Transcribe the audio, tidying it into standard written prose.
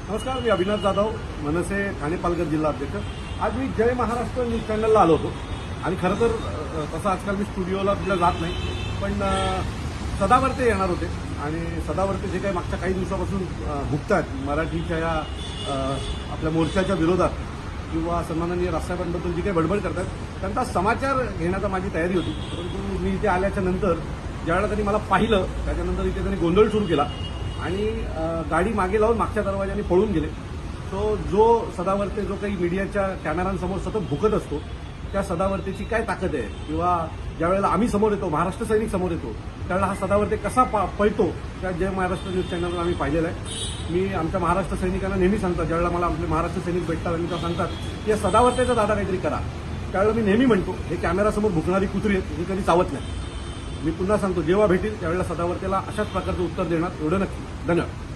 नमस्कार, मी अविनाश जाधव, मनसे ठाणे पालघर जिल्हा अध्यक्ष। आज मी जय महाराष्ट्र न्यूज चॅनलला आलो होतो आणि खरं तर तसं आजकाल मी स्टुडिओला जात नाही, पण सदावर्ते येणार होते आणि सदावर्ते जे काही मागच्या काही दिवसापासून भुगतात मराठीच्या या आपल्या मोर्चाच्या विरोधात किंवा सन्माननीय राजसाहेबांबद्दल जी काही बडबड करतात त्यांचा समाचार घेण्याचा माझी तयारी होती। परंतु मी इथे आल्याच्या नंतर ज्यावेळेला त्यांनी मला पाहिलं त्याच्यानंतर इथे त्यांनी गोंधळ सुरू केला आणि गाडी मागे लावून मागच्या दरवाजाने पळून गेले। तो जो सदावर्ते जो काही मीडियाच्या कॅमेऱ्यांसमोर सतत भुकत असतो त्या सदावर्तेची काय ताकद आहे किंवा ज्यावेळेला आम्ही समोर येतो, महाराष्ट्र सैनिक समोर येतो, त्यावेळेला हा सदावर्ते कसा पळतो त्या जय महाराष्ट्र न्यूज चॅनलवर आम्ही पाहिलेलं आहे। मी आमच्या महाराष्ट्र सैनिकांना नेहमी सांगतो, ज्यावेळेला मला आपले महाराष्ट्र सैनिक भेटतात आणि त्या सांगतात की या सदावर्तेचा दादा काहीतरी करा, त्यावेळेला मी नेहमी म्हणतो हे कॅमेरासमोर भुकणारी कुत्री आहेत, ही कधी चावत नाही। मी पुन्हा सांगतो, जेव्हा भेटेल त्यावेळेला सदावर्तेला अशाच प्रकारचं उत्तर देणार, एवढं नक्की। धन्यवाद।